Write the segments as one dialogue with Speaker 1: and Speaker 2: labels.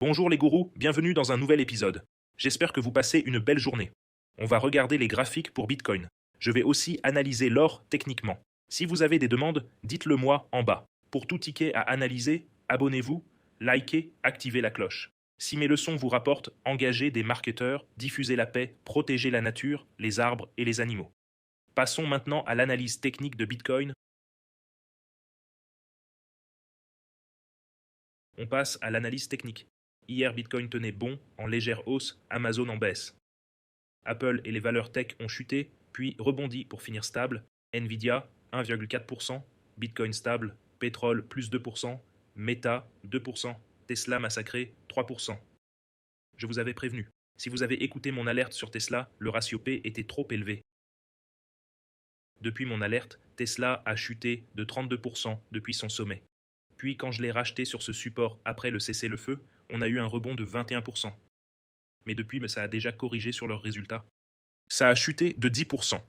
Speaker 1: Bonjour les gourous, bienvenue dans un nouvel épisode. J'espère que vous passez une belle journée. On va regarder les graphiques pour Bitcoin. Je vais aussi analyser l'or techniquement. Si vous avez des demandes, dites-le moi en bas. Pour tout ticket à analyser, abonnez-vous, likez, activez la cloche. Si mes leçons vous rapportent, engagez des marketeurs, diffusez la paix, protégez la nature, les arbres et les animaux. Passons maintenant à l'analyse technique de Bitcoin. On passe à l'analyse technique. Hier, Bitcoin tenait bon, en légère hausse, Amazon en baisse. Apple et les valeurs tech ont chuté, puis rebondi pour finir stable. Nvidia, 1,4%, Bitcoin stable, pétrole, plus 2%, Meta, 2%, Tesla massacré, 3%. Je vous avais prévenu. Si vous avez écouté mon alerte sur Tesla, le ratio P était trop élevé. Depuis mon alerte, Tesla a chuté de 32% depuis son sommet. Puis quand je l'ai racheté sur ce support après le cessez-le-feu, on a eu un rebond de 21%. Mais depuis, ça a déjà corrigé sur leurs résultats. Ça a chuté de 10%.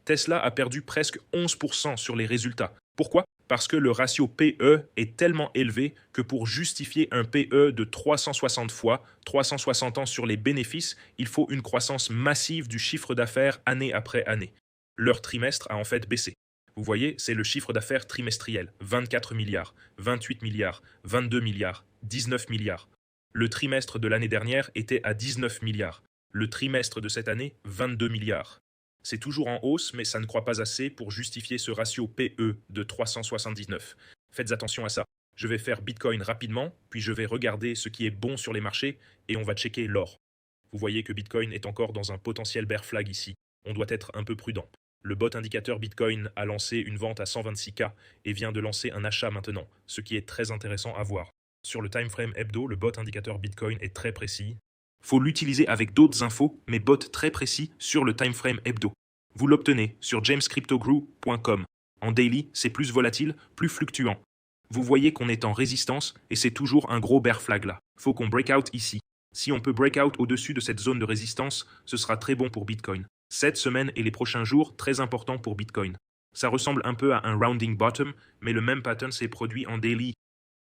Speaker 1: Tesla a perdu presque 11% sur les résultats. Pourquoi? Parce que le ratio PE est tellement élevé que pour justifier un PE de 360 fois, 360 ans sur les bénéfices, il faut une croissance massive du chiffre d'affaires année après année. Leur trimestre a en fait baissé. Vous voyez, c'est le chiffre d'affaires trimestriel. 24 milliards, 28 milliards, 22 milliards, 19 milliards. Le trimestre de l'année dernière était à 19 milliards. Le trimestre de cette année, 22 milliards. C'est toujours en hausse, mais ça ne croît pas assez pour justifier ce ratio PE de 379. Faites attention à ça. Je vais faire Bitcoin rapidement, puis je vais regarder ce qui est bon sur les marchés, et on va checker l'or. Vous voyez que Bitcoin est encore dans un potentiel bear flag ici. On doit être un peu prudent. Le bot indicateur Bitcoin a lancé une vente à 126K et vient de lancer un achat maintenant, ce qui est très intéressant à voir. Sur le time frame hebdo, le bot indicateur Bitcoin est très précis. Faut l'utiliser avec d'autres infos, mais bot très précis sur le time frame hebdo. Vous l'obtenez sur jamescryptogrew.com. En daily, c'est plus volatile, plus fluctuant. Vous voyez qu'on est en résistance et c'est toujours un gros bear flag là. Faut qu'on break out ici. Si on peut break out au-dessus de cette zone de résistance, ce sera très bon pour Bitcoin. Cette semaine et les prochains jours, très important pour Bitcoin. Ça ressemble un peu à un rounding bottom, mais le même pattern s'est produit en daily.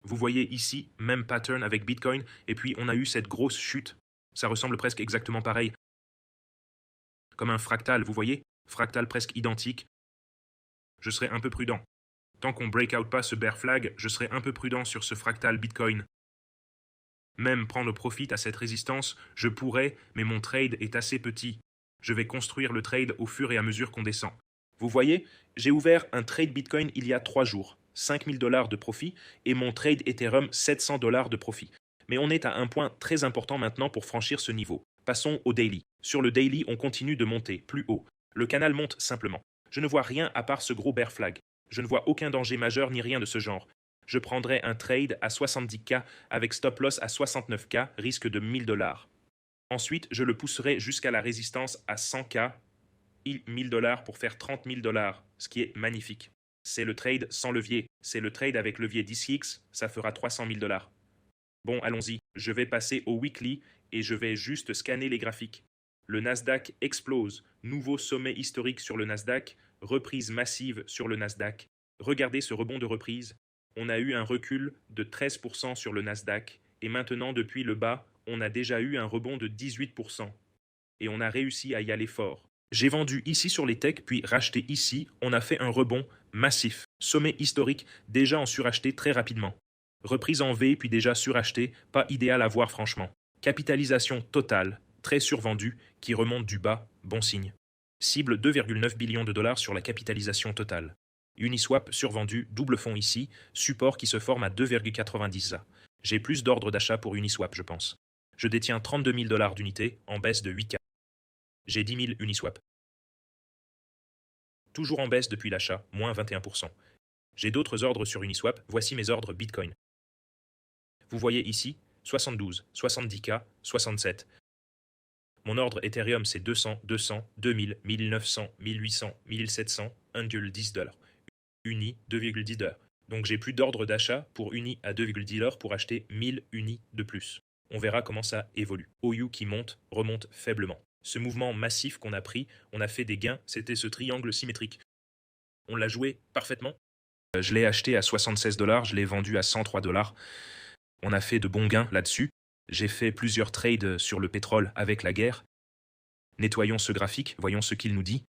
Speaker 1: Vous voyez ici, même pattern avec Bitcoin, et puis on a eu cette grosse chute. Ça ressemble presque exactement pareil. Comme un fractal, vous voyez? Fractal presque identique. Je serai un peu prudent. Tant qu'on break out pas ce bear flag, je serai un peu prudent sur ce fractal Bitcoin. Même prendre profit à cette résistance, je pourrais, mais mon trade est assez petit. Je vais construire le trade au fur et à mesure qu'on descend. Vous voyez, j'ai ouvert un trade Bitcoin il y a 3 jours, 5000 dollars de profit, et mon trade Ethereum 700 dollars de profit. Mais on est à un point très important maintenant pour franchir ce niveau. Passons au daily. Sur le daily, on continue de monter plus haut. Le canal monte simplement. Je ne vois rien à part ce gros bear flag. Je ne vois aucun danger majeur ni rien de ce genre. Je prendrai un trade à 70K avec stop loss à 69K, risque de 1000 dollars. Ensuite, je le pousserai jusqu'à la résistance à 100K, 1000 dollars pour faire 30 000 dollars, ce qui est magnifique. C'est le trade sans levier. C'est le trade avec levier 10x, ça fera 300 000 dollars. Bon, allons-y. Je vais passer au weekly et je vais juste scanner les graphiques. Le Nasdaq explose. Nouveau sommet historique sur le Nasdaq. Reprise massive sur le Nasdaq. Regardez ce rebond de reprise. On a eu un recul de 13% sur le Nasdaq. Et maintenant, depuis le bas, on a déjà eu un rebond de 18%. Et on a réussi à y aller fort. J'ai vendu ici sur les techs, puis racheté ici. On a fait un rebond massif. Sommet historique, déjà en suracheté très rapidement. Reprise en V, puis déjà suracheté, pas idéal à voir franchement. Capitalisation totale, très survendue, qui remonte du bas, bon signe. Cible 2,9 billions de dollars sur la capitalisation totale. Uniswap survendu, double fond ici, support qui se forme à 2,90 A. J'ai plus d'ordres d'achat pour Uniswap, je pense. Je détiens 32 000 dollars d'unité, en baisse de 8K. J'ai 10 000 Uniswap. Toujours en baisse depuis l'achat, moins 21%. J'ai d'autres ordres sur Uniswap, voici mes ordres Bitcoin. Vous voyez ici, 72, 70K, 67. Mon ordre Ethereum c'est 200, 200, 2000, 1900, 1800, 1700, 1,10 $. Uni, 2,10 $. Donc j'ai plus d'ordre d'achat pour Uni à 2,10 $ pour acheter 1000 Uni de plus. On verra comment ça évolue. OU qui monte, remonte faiblement. Ce mouvement massif qu'on a pris, on a fait des gains, c'était ce triangle symétrique. On l'a joué parfaitement. Je l'ai acheté à 76 $, je l'ai vendu à 103 $. On a fait de bons gains là-dessus. J'ai fait plusieurs trades sur le pétrole avec la guerre. Nettoyons ce graphique, voyons ce qu'il nous dit.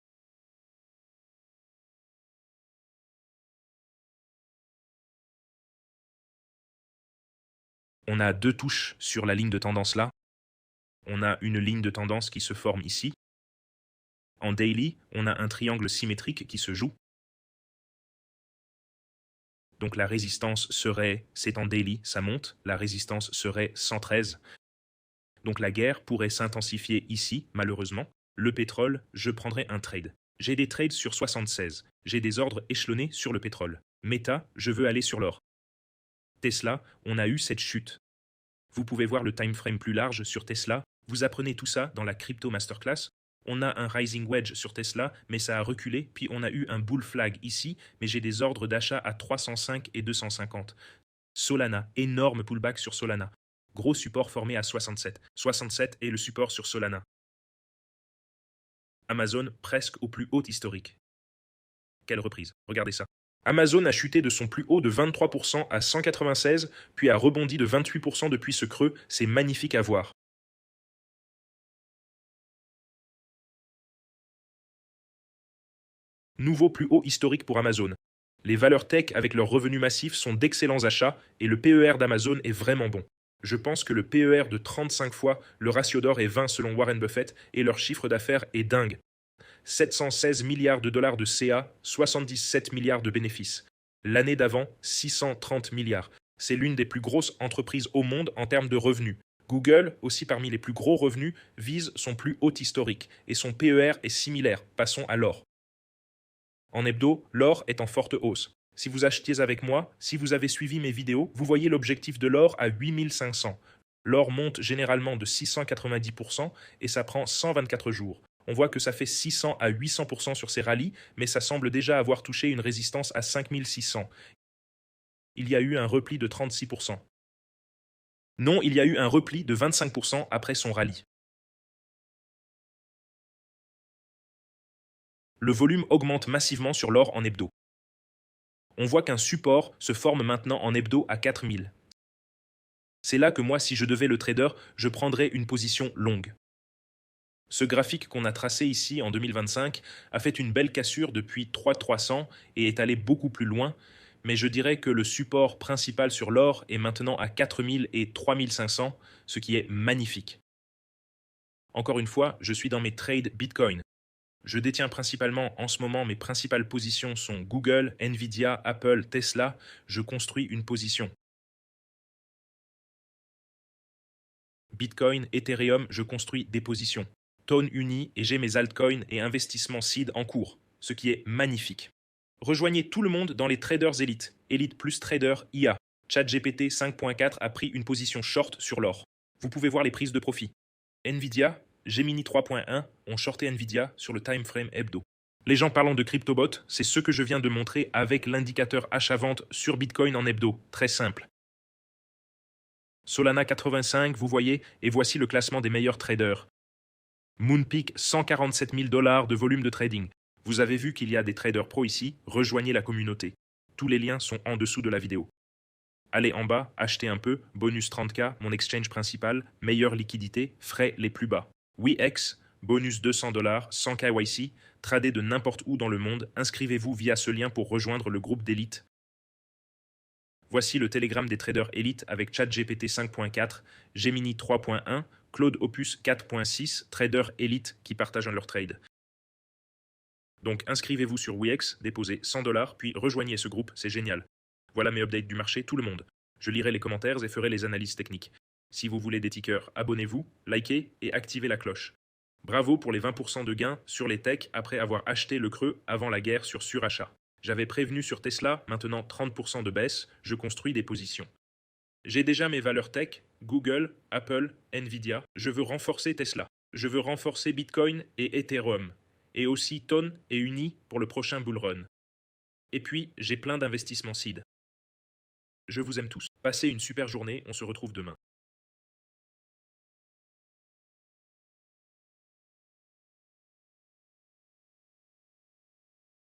Speaker 1: On a deux touches sur la ligne de tendance là. On a une ligne de tendance qui se forme ici. En daily, on a un triangle symétrique qui se joue. Donc la résistance serait, c'est en daily, ça monte, la résistance serait 113. Donc la guerre pourrait s'intensifier ici, malheureusement. Le pétrole, je prendrai un trade. J'ai des trades sur 76. J'ai des ordres échelonnés sur le pétrole. Meta, je veux aller sur l'or. Tesla, on a eu cette chute. Vous pouvez voir le time frame plus large sur Tesla. Vous apprenez tout ça dans la Crypto Masterclass. On a un rising wedge sur Tesla, mais ça a reculé. Puis on a eu un bull flag ici, mais j'ai des ordres d'achat à 305 et 250. Solana, énorme pullback sur Solana. Gros support formé à 67. 67 est le support sur Solana. Amazon, presque au plus haut historique. Quelle reprise, regardez ça. Amazon a chuté de son plus haut de 23% à 196, puis a rebondi de 28% depuis ce creux. C'est magnifique à voir. Nouveau plus haut historique pour Amazon. Les valeurs tech avec leurs revenus massifs sont d'excellents achats et le PER d'Amazon est vraiment bon. Je pense que le PER de 35 fois, le ratio d'or est 20 selon Warren Buffett et leur chiffre d'affaires est dingue. 716 milliards de dollars de CA, 77 milliards de bénéfices. L'année d'avant, 630 milliards. C'est l'une des plus grosses entreprises au monde en termes de revenus. Google, aussi parmi les plus gros revenus, vise son plus haut historique et son PER est similaire. Passons à l'or. En hebdo, l'or est en forte hausse. Si vous achetiez avec moi, si vous avez suivi mes vidéos, vous voyez l'objectif de l'or à 8500. L'or monte généralement de 690% et ça prend 124 jours. On voit que ça fait 600 à 800% sur ces rallyes, mais ça semble déjà avoir touché une résistance à 5600. Il y a eu un repli de 36%. Non, il y a eu un repli de 25% après son rallye. Le volume augmente massivement sur l'or en hebdo. On voit qu'un support se forme maintenant en hebdo à 4000. C'est là que moi, si je devais le trader, je prendrais une position longue. Ce graphique qu'on a tracé ici en 2025 a fait une belle cassure depuis 3300 et est allé beaucoup plus loin, mais je dirais que le support principal sur l'or est maintenant à 4000 et 3500, ce qui est magnifique. Encore une fois, je suis dans mes trades Bitcoin. Je détiens principalement en ce moment, mes principales positions sont Google, Nvidia, Apple, Tesla. Je construis une position. Bitcoin, Ethereum, je construis des positions. Tone Uni et j'ai mes altcoins et investissements seed en cours, ce qui est magnifique. Rejoignez tout le monde dans les traders élites, Elite plus Trader IA. ChatGPT 5.4 a pris une position short sur l'or. Vous pouvez voir les prises de profit. Nvidia, Gemini 3.1 ont shorté Nvidia sur le time frame hebdo. Les gens parlant de CryptoBot, c'est ce que je viens de montrer avec l'indicateur achat-vente sur Bitcoin en hebdo. Très simple. Solana 85, vous voyez, et voici le classement des meilleurs traders. Moonpeak, 147 000 $ de volume de trading. Vous avez vu qu'il y a des traders pro ici, rejoignez la communauté. Tous les liens sont en dessous de la vidéo. Allez en bas, achetez un peu, bonus 30K, mon exchange principal, meilleure liquidité, frais les plus bas. WeX, bonus 200 $, 100 KYC, tradez de n'importe où dans le monde, inscrivez-vous via ce lien pour rejoindre le groupe d'élite. Voici le télégramme des traders élites avec ChatGPT 5.4, Gemini 3.1, Claude Opus 4.6, traders élites qui partagent leurs trades. Donc inscrivez-vous sur WeX, déposez 100 $, puis rejoignez ce groupe, c'est génial. Voilà mes updates du marché, tout le monde. Je lirai les commentaires et ferai les analyses techniques. Si vous voulez des tickers, abonnez-vous, likez et activez la cloche. Bravo pour les 20% de gains sur les techs après avoir acheté le creux avant la guerre sur surachat. J'avais prévenu sur Tesla, maintenant 30% de baisse, je construis des positions. J'ai déjà mes valeurs tech, Google, Apple, Nvidia. Je veux renforcer Tesla. Je veux renforcer Bitcoin et Ethereum. Et aussi Tone et Uni pour le prochain bull run. Et puis, j'ai plein d'investissements seed. Je vous aime tous. Passez une super journée, on se retrouve demain.